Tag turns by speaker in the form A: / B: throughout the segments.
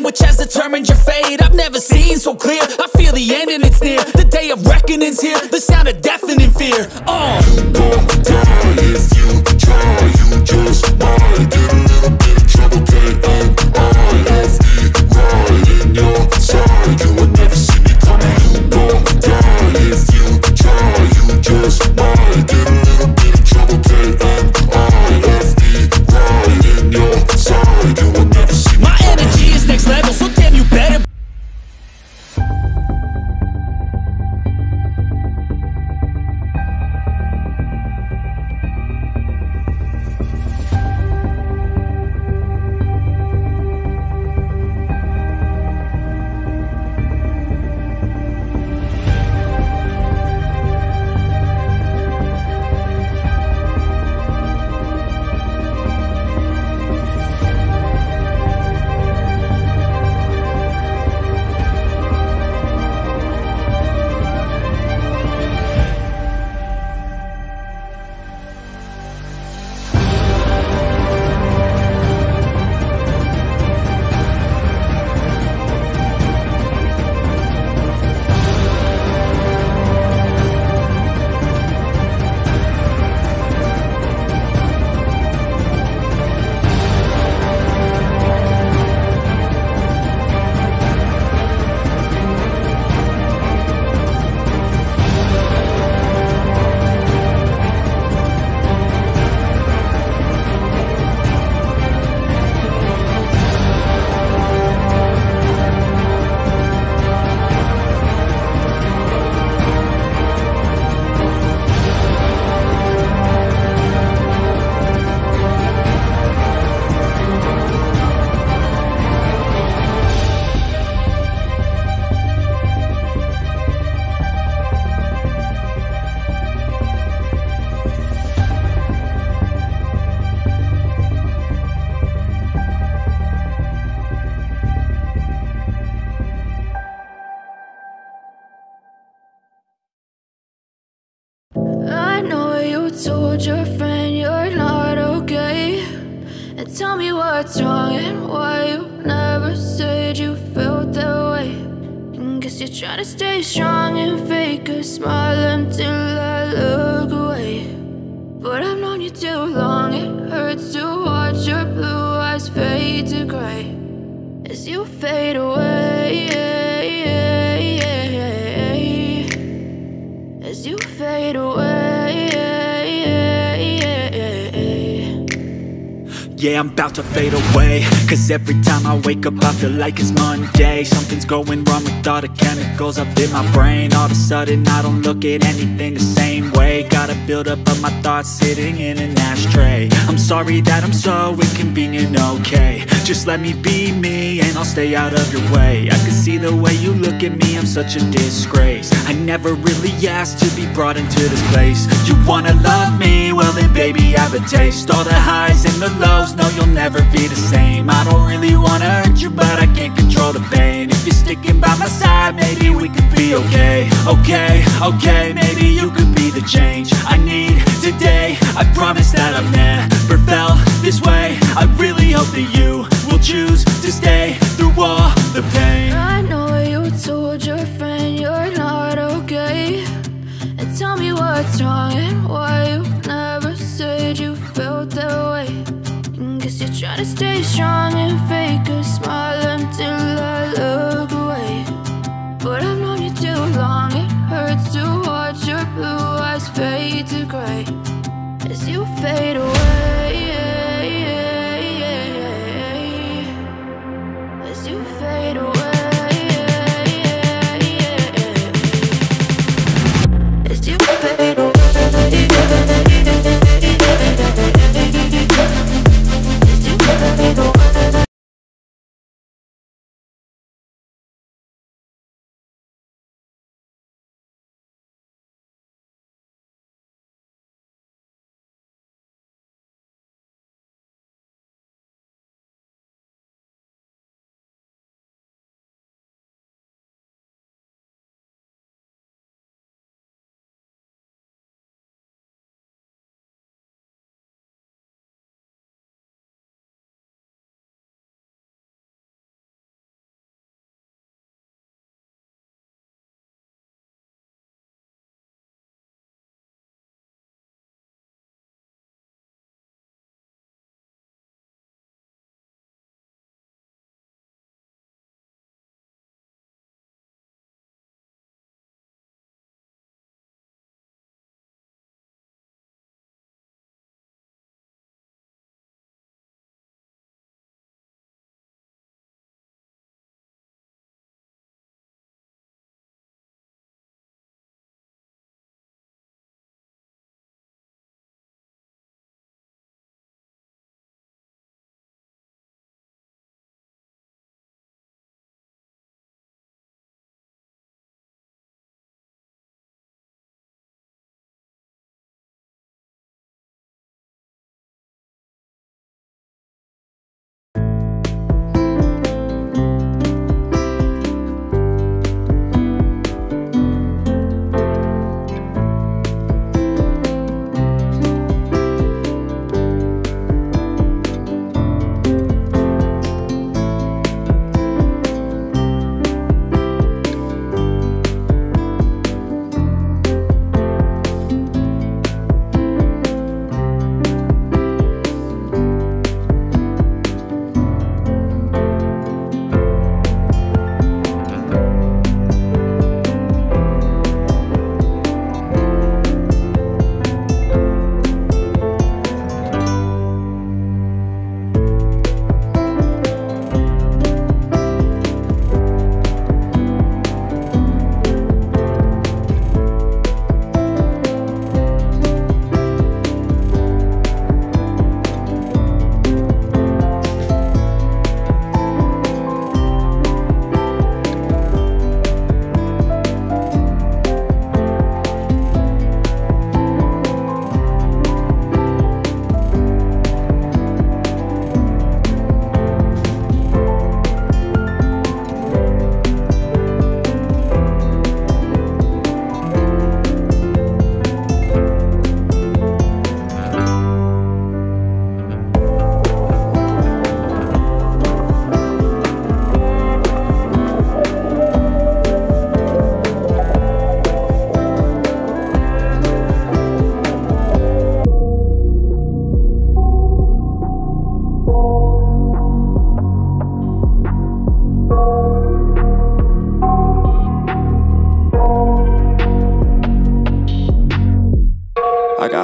A: pain which has determined your fate. I've never seen so clear, I feel the end and it's near. The day of reckoning's here, the sound of deafening fear.
B: You won't die if you try, you just might get a little bit of trouble, K-N-I-F-E, right in your side, you will never see me coming. You won't die if you try, you just might get a little bit of trouble, K-N-I-F-E, right in your side, you will never see me
A: My
B: coming.
A: energy is next level, so damn you better.
C: Told your friend you're not okay, and tell me what's wrong and why you never said you felt that way. And guess you're trying to stay strong and fake a smile until I look away. But I've known you too long, it hurts to watch your blue eyes fade to gray as you fade away, as you fade away.
A: Yeah, I'm about to fade away, cause every time I wake up I feel like it's Monday. Something's going wrong with all the chemicals up in my brain. All of a sudden I don't look at anything the same way. Got a buildup of my thoughts sitting in an ashtray. I'm sorry that I'm so inconvenient, okay. Just let me be me and I'll stay out of your way. I can see the way you look at me, I'm such a disgrace. I never really asked to be brought into this place. You wanna love me? Well then baby have a taste. All the highs and the lows, no you'll never be the same. I don't really wanna hurt you but I can't control the pain. If you're sticking by my side maybe we could be okay. Okay, maybe you could be the change I need today. I promise that I've never felt this way. I really hope that you will choose to stay through all the pain.
C: I know you told your friend you're not okay, and tell me what's wrong and why you never said you felt that way. And guess you're trying to stay strong and fake a smile until I look away. But I've known you too long, it hurts to watch your blue eyes fade to gray as you fade away, as you fade away.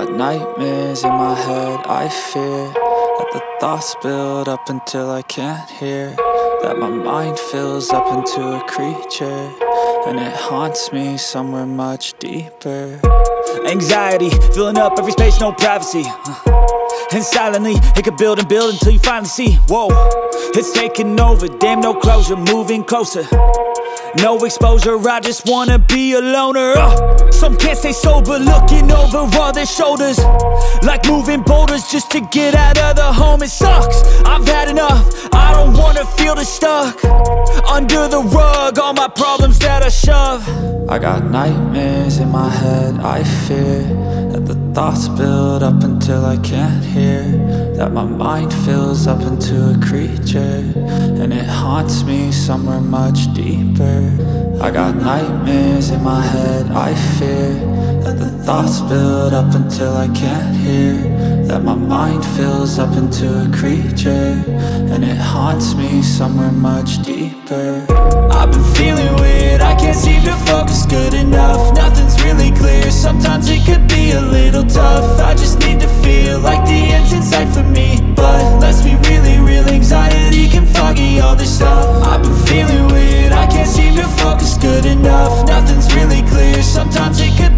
A: got nightmares in my head, I fear that the thoughts build up until I can't hear, that my mind fills up into a creature, and it haunts me somewhere much deeper. Anxiety, filling up every space, no privacy. And silently, it could build and build until you finally see, whoa, it's taking over, damn, no closure, moving closer. No exposure, I just wanna be a loner. Some can't stay sober, looking over all their shoulders, like moving boulders just to get out of the home. It sucks, I've had enough, I don't wanna feel the stuck under the rug, all my problems that I shove. I got nightmares in my head, I fear that the thoughts build up until I can't hear, that my mind fills up into a creature, and it haunts me somewhere much deeper. I got nightmares in my head, I fear that the thoughts build up until I can't hear, that my mind fills up into a creature, and it haunts me somewhere much deeper. I've been feeling weird, I can't seem to focus good enough, nothing's really clear, sometimes it could be a little tough. I just need to feel like the end's in sight for me, but let's be really real, anxiety can foggy all this stuff. I've been feeling weird, I can't seem to focus good enough, nothing's really clear, sometimes it could